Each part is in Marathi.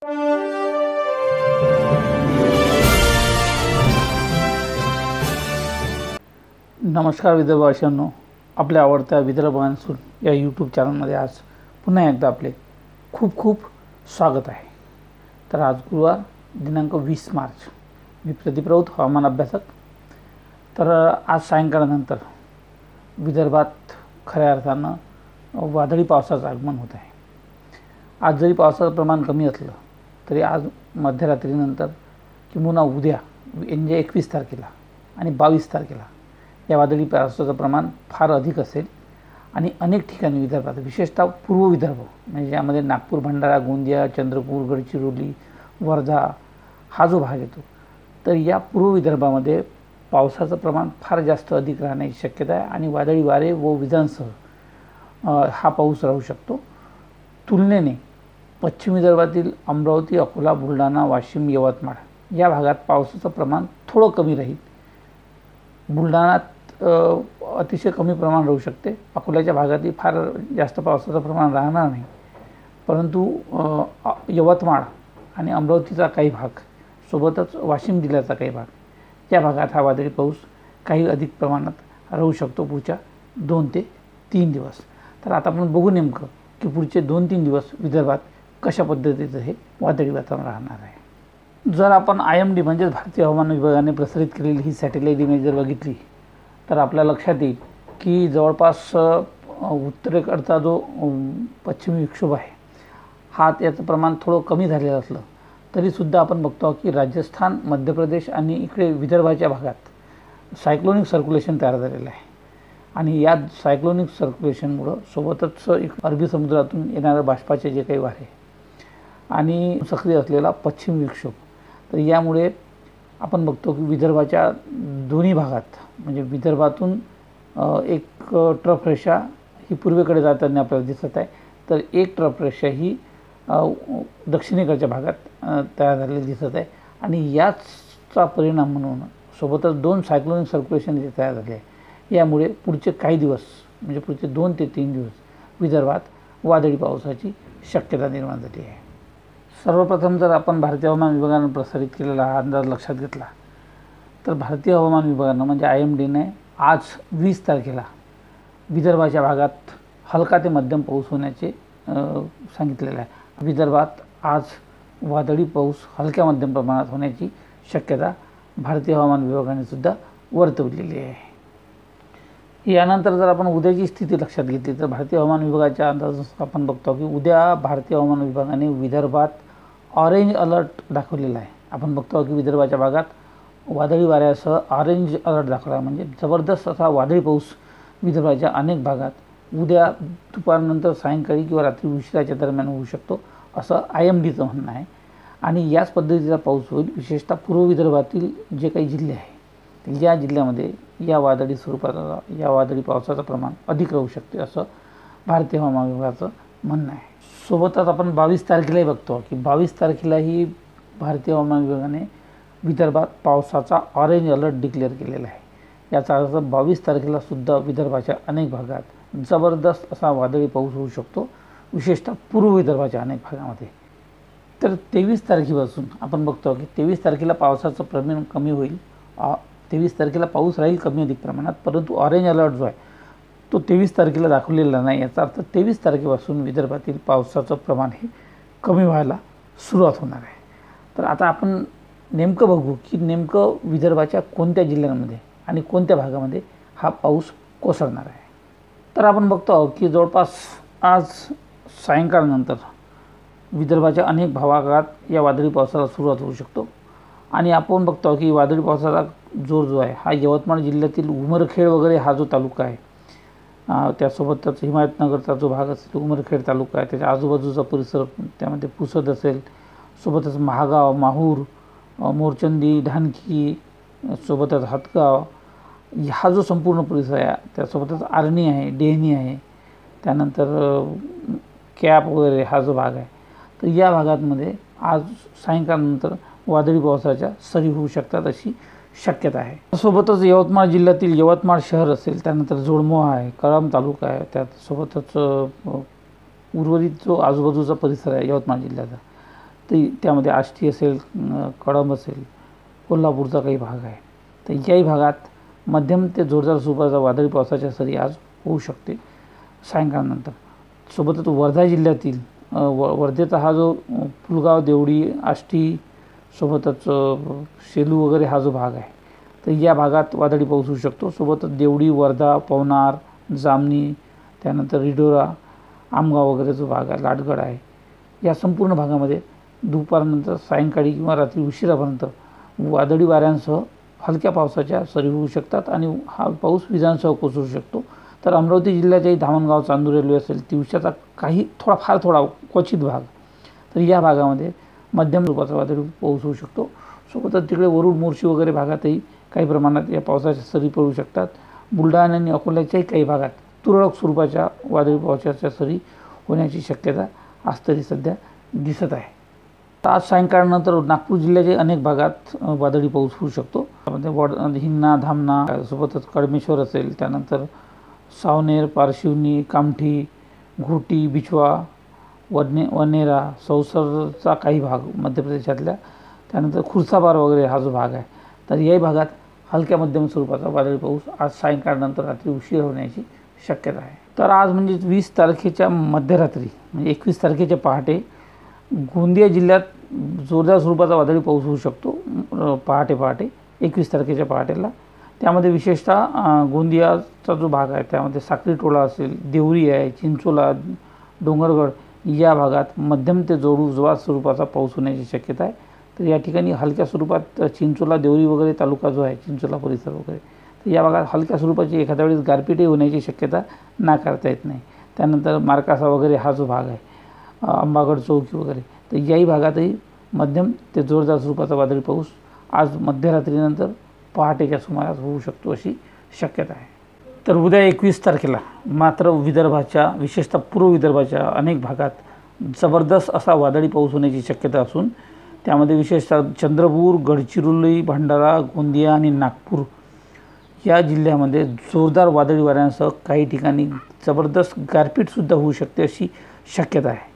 नमस्कार विदर्भवासियांनो, आपल्या आवडत्या विदर्भ मान्सून या यूट्यूब चॅनलमध्ये आज पुन्हा एकदा आपले खूप खूप स्वागत आहे. तर आज गुरुवार दिनांक 20 मार्च, मी प्रदीप राऊत, हवामान अभ्यासक. तर आज सायंकाळनंतर विदर्भात खऱ्या अर्थानं वादळी पावसाचं आगमन होत आहे. आज जरी पावसाचं प्रमाण कमी असलं तरी आज मध्यरात्रीनंतर किंवा उद्या म्हणजे 21 तारखेला आणि 22 तारखेला या वादळी पावसाचं प्रमाण फार अधिक असेल आणि अनेक ठिकाणी विदर्भात, विशेषतः पूर्व विदर्भ म्हणजे ज्यामध्ये नागपूर, भंडारा, गोंदिया, चंद्रपूर, गडचिरोली, वर्धा हा जो भाग येतो, तर या पूर्व विदर्भामध्ये पावसाचं प्रमाण फार जास्त अधिक राहण्याची शक्यता आहे आणि वादळी वारे व विजांसह हा पाऊस राहू शकतो. तुलनेने पश्चिम विदर्भातील अमरावती, अकोला, बुलढाणा, वाशिम, यवतमाळ या भागात पावसाचं प्रमाण थोडं कमी राहील. बुलढाण्यात अतिशय कमी प्रमाण राहू शकते. अकोल्याच्या भागातही फार जास्त पावसाचं प्रमाण राहणार नाही, परंतु यवतमाळ आणि अमरावतीचा काही भाग सोबतच वाशिम जिल्ह्याचा काही भाग या भागात हा वादळी पाऊस काही अधिक प्रमाणात राहू शकतो पुढच्या 2 ते 3 दिवस. तर आता आपण बघू नेमकं की पुढचे 2-3 दिवस विदर्भात कशा पद्धतीचं हे वादळी वातावरण राहणार आहे. जर आपण IMD म्हणजेच भारतीय हवामान विभागाने प्रसारित केलेली ही सॅटेलाईट इमेज जर बघितली तर आपल्या लक्षात येईल की जवळपास उत्तरेकडचा जो पश्चिमी विक्षोभ आहे हा त्याचं प्रमाण थोडं कमी झालेलं असलं तरीसुद्धा आपण बघतो की राजस्थान, मध्य प्रदेश आणि इकडे विदर्भाच्या भागात सायक्लोनिक सर्क्युलेशन तयार झालेलं आहे. आणि या सायक्लोनिक सर्क्युलेशनमुळं सोबतच अरबी समुद्रातून येणारं बाष्पाचे जे काही वारे आणि सक्रिय असलेला पश्चिम विक्षोभ, तर यामुळे आपण बघतो की विदर्भाच्या दोन्ही भागात म्हणजे विदर्भातून एक ट्रफ रेषा ही पूर्वेकडे जाताना आपल्याला दिसत आहे, तर एक ट्रफ रेषा ही दक्षिणेकडच्या भागात तयार झालेली दिसत आहे. आणि याचा परिणाम म्हणून सोबतच 2 सायक्लोनिक सर्क्युलेशन जे तयार झाले आहे, यामुळे पुढचे काही दिवस म्हणजे पुढचे 2 ते 3 दिवस विदर्भात वादळी पावसाची शक्यता निर्माण झाली आहे. सर्वप्रथम जर आपण भारतीय हवामान विभागानं प्रसारित केलेला हा अंदाज लक्षात घेतला तर भारतीय हवामान विभागानं म्हणजे IMDने आज 20 तारखेला विदर्भाच्या भागात हलका ते मध्यम पाऊस होण्याचे सांगितलेलं आहे. विदर्भात आज वादळी पाऊस हलक्या मध्यम प्रमाणात होण्याची शक्यता भारतीय हवामान विभागाने सुद्धा वर्तवलेली आहे. यानंतर जर आपण उद्याची स्थिती लक्षात घेतली तर भारतीय हवामान विभागाच्या अंदाजानुसार आपण बघतो की उद्या भारतीय हवामान विभागाने विदर्भात ऑरेंज अलर्ट दाखवलेला आहे. आपण बघतो की विदर्भाच्या भागात वादळी वाऱ्यासह ऑरेंज अलर्ट दाखवला आहे, म्हणजे जबरदस्त असा वादळी पाऊस विदर्भाच्या अनेक भागात उद्या दुपारनंतर, सायंकाळी किंवा रात्री उशिराच्या दरम्यान होऊ शकतो असं IMDचं म्हणणं आहे. आणि याच पद्धतीचा पाऊस होईल विशेषतः पूर्व विदर्भातील जे काही जिल्हे आहेत या जिल्ह्यामध्ये या वादळी स्वरूपाचा या वादळी पावसाचं प्रमाण अधिक राहू शकते असं भारतीय हवामान विभागाचं म्हणणं आहे. सोबतच आपण 22 तारखेलाही बघतो की 22 तारखेलाही भारतीय हवामान विभागाने विदर्भात पावसाचा ऑरेंज अलर्ट डिक्लेअर केलेला आहे. याचा अर्थ 22 तारखेलासुद्धा विदर्भाच्या अनेक भागात जबरदस्त असा वादळी पाऊस होऊ शकतो, विशेषतः पूर्व विदर्भाच्या अनेक भागामध्ये. तर 23 तारखेपासून आपण बघतो की 23 तारखेला पावसाचं प्रमाण कमी होईल. 23 तारखेला पाऊस राहील कमी अधिक प्रमाणात, परंतु ऑरेंज अलर्ट जो आहे तो 23 तारखेला दाखवलेला नाही. याचा अर्थ 23 तारखेपासून विदर्भातील पावसाचं प्रमाण हे कमी व्हायला सुरुवात होणार आहे. तर आता आपण नेमकं बघू की नेमकं विदर्भाच्या कोणत्या जिल्ह्यांमध्ये आणि कोणत्या भागामध्ये हा पाऊस कोसळणार आहे. तर आपण बघतो की जवळपास आज सायंकाळनंतर विदर्भाच्या अनेक भागात या वादळी पावसाला सुरुवात होऊ शकतो. आणि आपण बघतो की वादळी पावसाचा जोर जो आहे हा यवतमाळ जिल्ह्यातील उमरखेड वगैरे हा जो तालुका आहे, त्यासोबतच हिमायतनगरचा जो भाग असेल उमरखेड तालुका आहे, त्याच्या आजूबाजूचा परिसर त्यामध्ये पुसद असेल, सोबतच महागाव, माहूर, मोरचंदी, ढानकी, सोबतच हातगाव हा जो संपूर्ण परिसर आहे, त्यासोबतच आर्णी आहे, डेहनी आहे, त्यानंतर कॅप वगैरे हा जो भाग आहे, तर या भागांमध्ये आज सायंकाळनंतर वादळी पावसाच्या सरी होऊ शकतात अशी शक्यता आहे. सोबतच यवतमाळ जिल्ह्यातील यवतमाळ शहर असेल, त्यानंतर जोडमोहा आहे, कळंब तालुका आहे, त्यासोबतच उर्वरित जो आजूबाजूचा परिसर आहे यवतमाळ जिल्ह्याचा, ते त्यामध्ये आष्टी असेल, कळंब असेल, कोल्हापूरचा काही भाग आहे. तर याही भागात मध्यम ते जोरदार स्वरूपाचा वादळी पावसाच्या सरी आज होऊ शकते सायंकाळनंतर. सोबतच वर्धा जिल्ह्यातील वर्धेचा हा जो पुलगाव, देवडी, आष्टी, सोबतच सेलू वगैरे हा जो भाग आहे, तर या भागात वादळी पाऊस होऊ शकतो. सोबतच देवडी, वर्धा, पवनार, जामनी, त्यानंतर रिडोरा, आमगाव वगैरे जो भाग आहे, लाटगड आहे, या संपूर्ण भागामध्ये दुपारनंतर सायंकाळी किंवा रात्री उशिरापर्यंत वादळी वाऱ्यांसह हलक्या पावसाच्या सरी होऊ शकतात आणि हा पाऊस विजांसह कोसळू शकतो. तर अमरावती जिल्ह्याच्याही धामणगाव, चांदूर रेल्वे असेल, तिवशाचा काही थोडा क्वचित भाग, तर या भागामध्ये मध्यम स्वरूपाचा वादळी पाऊस होऊ शकतो. सोबतच तिकडे वरुड, मोर्शी वगैरे भागातही काही प्रमाणात या पावसाच्या सरी पडू शकतात. बुलढाणा आणि अकोल्याच्याही काही भागात तुरळक स्वरूपाच्या वादळी पावसाच्या सरी होण्याची शक्यता आज तरी सध्या दिसत आहे. आज सायंकाळनंतर नागपूर जिल्ह्याच्या अनेक भागात वादळी पाऊस होऊ शकतो. त्यामध्ये हिंगणा, धामणा, सोबतच कडमेश्वर असेल, त्यानंतर सावनेर, पारशिवनी, कामठी, घोटी, बिछवा, वनेरा, सौसरचा काही भाग मध्य प्रदेशातल्या, त्यानंतर खुर्साबार वगैरे हा जो भाग आहे, तर याही भागात हलक्या मध्यम स्वरूपाचा वादळी पाऊस आज सायंकाळनंतर रात्री उशीर होण्याची शक्यता आहे. तर आज म्हणजे 20 तारखेच्या मध्यरात्री म्हणजे 21 तारखेच्या पहाटे गोंदिया जिल्ह्यात जोरदार स्वरूपाचा वादळी पाऊस होऊ शकतो. पहाटे 21 तारखेच्या पहाटेला. त्यामध्ये विशेषतः गोंदियाचा जो भाग आहे त्यामध्ये साक्री टोला असेल, देवरी आहे, चिंचोला, डोंगरगड या भागात मध्यम ते जोरदार स्वरूपाचा पाऊस होण्याची शक्यता आहे. तर या ठिकाणी हलक्या स्वरूपात चिंचोला, देवरी वगैरे तालुका जो आहे, चिंचोला परिसर वगैरे, तर या भागात हलक्या स्वरूपाची एखाद्या वेळेस गारपीटही होण्याची शक्यता नाकारता येत नाही. त्यानंतर मार्कासा वगैरे हा जो भाग आहे, अंबागड चौकी वगैरे, तर याही भागातही मध्यम ते जोरदार स्वरूपाचा वादळी पाऊस आज मध्यरात्रीनंतर पहाटेच्या सुमारास होऊ शकतो अशी शक्यता आहे. तर उद्या 21 तारखेला मात्र विदर्भाच्या, विशेषतः पूर्व विदर्भाच्या अनेक भागात जबरदस्त असा वादळी पाऊस होण्याची शक्यता असून त्यामध्ये विशेषतः चंद्रपूर, गडचिरोली, भंडारा, गोंदिया आणि नागपूर या जिल्ह्यामध्ये जोरदार वादळी वाऱ्यांसह काही ठिकाणी जबरदस्त गारपीटसुद्धा होऊ शकते अशी शक्यता आहे.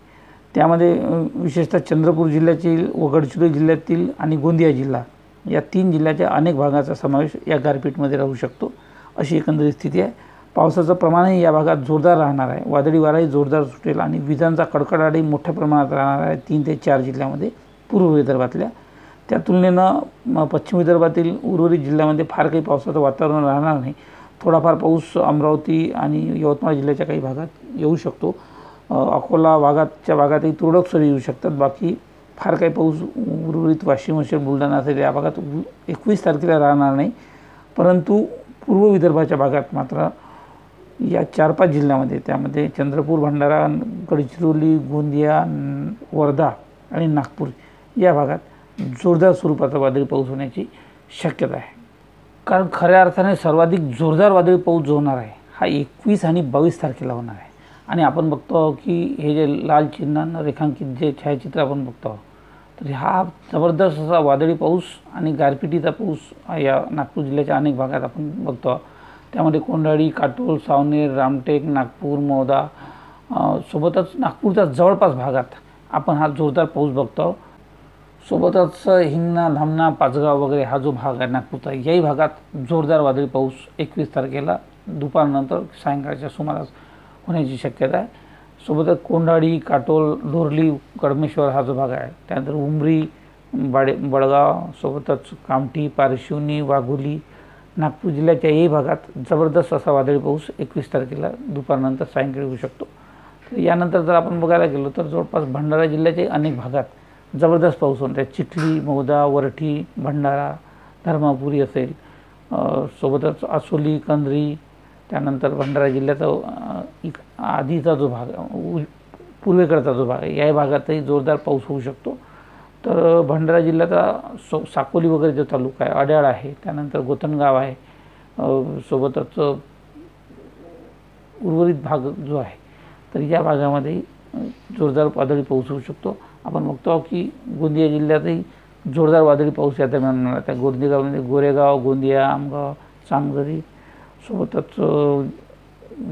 त्यामध्ये विशेषतः चंद्रपूर जिल्ह्यातील व गडचिरोली जिल्ह्यातील आणि गोंदिया जिल्हा या 3 जिल्ह्याच्या अनेक भागाचा समावेश या गारपीटमध्ये राहू शकतो अशी एकंदरीत स्थिती आहे. पावसाचं प्रमाणही या भागात जोरदार राहणार आहे. वादळी वाराही जोरदार सुटेल आणि विजांचा कडकडाटही मोठ्या प्रमाणात राहणार आहे 3 ते 4 जिल्ह्यामध्ये पूर्व विदर्भातल्या. त्या तुलनेनं पश्चिम विदर्भातील उर्वरित जिल्ह्यामध्ये फार काही पावसाचं वातावरण राहणार नाही. थोडाफार पाऊस अमरावती आणि यवतमाळ जिल्ह्याच्या काही भागात येऊ शकतो. अकोला भागातही तुरळक सरी येऊ शकतात. बाकी फार काही पाऊस उर्वरित वाशिम असेल, बुलढाणा असेल या भागात 21 तारखेला राहणार नाही. परंतु पूर्व विदर्भाच्या भागात मात्र या 4-5 जिल्ह्यामध्ये, त्यामध्ये चंद्रपूर, भंडारा, गडचिरोली, गोंदिया, वर्धा आणि नागपूर या भागात जोरदार स्वरूपाचा वादळी पाऊस होण्याची शक्यता आहे. कारण खऱ्या अर्थाने सर्वाधिक जोरदार वादळी पाऊस जो होणार आहे हा 21 आणि 22 तारखेला होणार आहे. आणि आपण बघतो की हे जे लाल चिन्हानं रेखांकित जे छायाचित्र आपण बघतो, तर हा जबरदस्त असा वादळी पाऊस आणि गारपिटीचा पाऊस या नागपूर जिल्ह्याच्या अनेक भागात आपण बघतो. त्यामध्ये कोंढाळी, काटोल, सावनेर, रामटेक, नागपूर, मौदा सोबतच नागपूरच्या जवळपास भागात आपण हा जोरदार पाऊस बघतो. सोबतच हिंगणा, धामणा, पाचगाव वगैरे हा जो भाग आहे नागपूरचा, याही भागात जोरदार वादळी पाऊस 21 तारखेला दुपारनंतर सायंकाळच्या सुमारास होण्याची शक्यता आहे. सोबतच कोंढाळी, काटोल, डोरली, कडमेश्वर हा जो भाग आहे, त्यानंतर उमरी, बडगाव, सोबतच कामठी, पारशिवनी, वाघोली, नागपूर जिल्ह्याच्या याही भागात जबरदस्त असा वादळी पाऊस 21 तारखेला दुपारनंतर सायंकाळी होऊ शकतो. तर यानंतर जर आपण बघायला गेलो तर जवळपास भंडारा जिल्ह्याच्या अनेक भागात जबरदस्त पाऊस होणार आहे. चिखली, मौदा, वरठी, भंडारा, धर्मापुरी असेल, सोबतच आसोली, कंद्री, त्यानंतर भंडारा जिल्ह्याचा आधीचा जो भाग, पूर्वेकडचा जो भाग आहे, या भागातही जोरदार पाऊस होऊ शकतो. तर भंडारा जिल्ह्याचा साकोली वगैरे जो तालुका आहे, अड्याळ आहे, त्यानंतर गोतनगाव आहे, सोबतच उर्वरित भाग जो आहे, तर या भागामध्ये जोरदार वादळी पाऊस होऊ शकतो. आपण बघतो की गोंदिया जिल्ह्यातही जोरदार वादळी पाऊस या दरम्यान होणार आहे. त्या गोंदियामध्ये गोरेगाव, गोंदिया, आमगाव, सांगजरी, सोबतच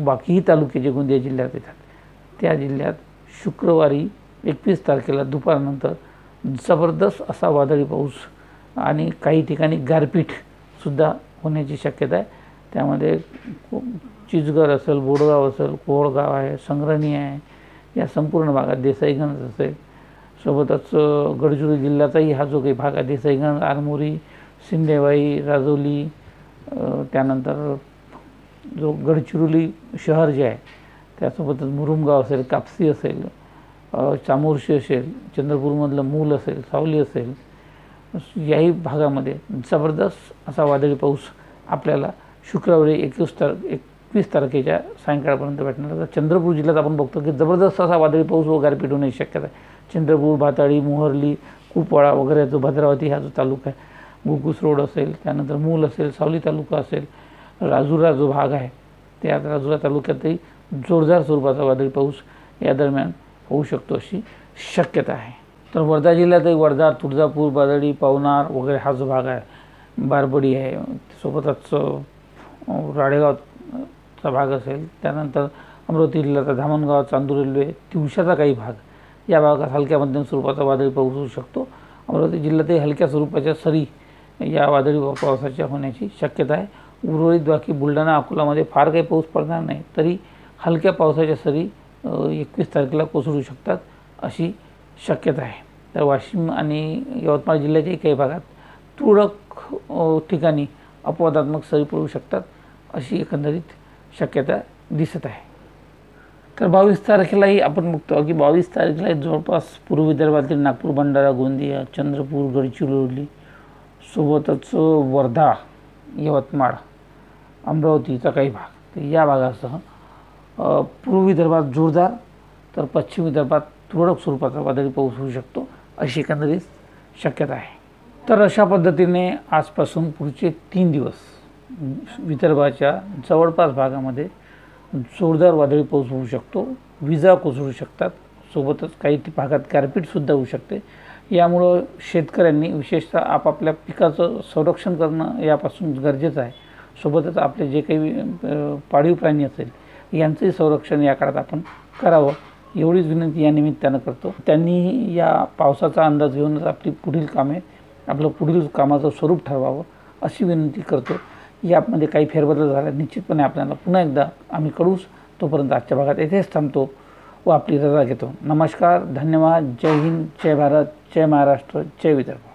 बाकीही तालुके जे गोंदिया जिल्ह्यात येतात त्या जिल्ह्यात शुक्रवारी 21 तारखेला दुपारनंतर जबरदस्त असा वादळी पाऊस आणि काही ठिकाणी गारपीटसुद्धा होण्याची शक्यता आहे. त्यामध्ये चिचघर असेल, बोडगाव असेल, कोळगाव आहे, संग्रहणी आहे, या संपूर्ण भागात देसाईगंज असेल, सोबतच गडचिरोली जिल्ह्याचाही हा जो काही भाग आहे, देसाईगंज, आरमोरी, सिंदेवाई, राजौली, त्यानंतर जो गडचिरोली शहर जे आहे त्यासोबतच मुरुमगाव असेल, कापसी असेल, चामोर्शी असेल, चंद्रपूरमधलं मूल असेल, सावली असेल, याही भागामध्ये जबरदस्त असा वादळी पाऊस आपल्याला शुक्रवारी 21 तारखेच्या सायंकाळपर्यंत भेटणार आहे. चंद्रपूर जिल्ह्यात आपण बघतो की जबरदस्त असा वादळी पाऊस व गारपीट होण्याची शक्यता आहे. चंद्रपूर, भाताळी, मोहर्ली, कुपवाडा वगैरे जो भद्रावती हा जो तालुका आहे, गुकुस रोड असेल, त्यानंतर मूल असेल, सावली तालुका असेल, राजुरा जो भाग आहे त्या राजुरा तालुक्यातही जोरदार स्वरूपाचा वादळी पाऊस या दरम्यान होऊ शकतो अशी शक्यता आहे. तर वर्धा जिल्ह्यातही वर्धा, तुळजापूर, बादडी, पवनार वगैरे हा जो भाग आहे, बारबडी आहे, सोबतच राडेगावचा भाग असेल, त्यानंतर अमरावती जिल्ह्याचा धामणगाव, चांदूर रेल्वे, तिवशाचा काही भाग, या भागात हलक्या मध्यम स्वरूपाचा वादळी पाऊस होऊ शकतो. अमरावती जिल्ह्यातही हलक्या स्वरूपाच्या सरी या वादळी पावसाच्या होण्याची शक्यता आहे. उर्वरित बाकी बुलढाणा, अकोलामध्ये फार काही पाऊस पडणार नाही, तरी हलक्या पावसाच्या सरी 21 तारखेला कोसळू शकतात अशी शक्यता आहे. तर वाशिम आणि यवतमाळ जिल्ह्याच्याही काही भागात तुरळक ठिकाणी अपवादात्मक सरी पडू शकतात अशी एकंदरीत शक्यता दिसत आहे. तर 22 तारखेलाही आपण बघतो की 22 तारखेला जवळपास पूर्व विदर्भातील नागपूर, भंडारा, गोंदिया, चंद्रपूर, गडचिरोली, सोबतच वर्धा, यवतमाळ, अमरावतीचा काही भाग, तर या भागासह पूर्व विदर्भात जोरदार तर पश्चिम विदर्भात तुरळक स्वरूपाचा वादळी पाऊस होऊ शकतो अशी एकंदरीत शक्यता आहे. तर अशा पद्धतीने आजपासून पुढचे 3 दिवस विदर्भाच्या जवळपास भागामध्ये जोरदार वादळी पाऊस होऊ शकतो, विजा कोसळू शकतात, सोबतच काही भागात गारपीटसुद्धा होऊ शकते. यामुळं शेतकऱ्यांनी विशेषतः आपापल्या पिकाचं संरक्षण करणं यापासून गरजेचं आहे. सोबतच आपले जे काही पाळीव प्राणी असेल यांचंही संरक्षण या काळात आपण करावं एवढीच विनंती या निमित्तानं करतो. त्यांनी या पावसाचा अंदाज घेऊनच आपली पुढील कामे, आपलं पुढील कामाचं स्वरूप ठरवावं अशी विनंती करतो. यामध्ये काही फेरबदल झाला निश्चितपणे आपल्याला पुन्हा एकदा आम्ही कळूच. तोपर्यंत आजच्या भागात येथेच थांबतो व आपली रजा घेतो. नमस्कार, धन्यवाद, जय हिंद, जय भारत, जय महाराष्ट्र, जय विदर्भ.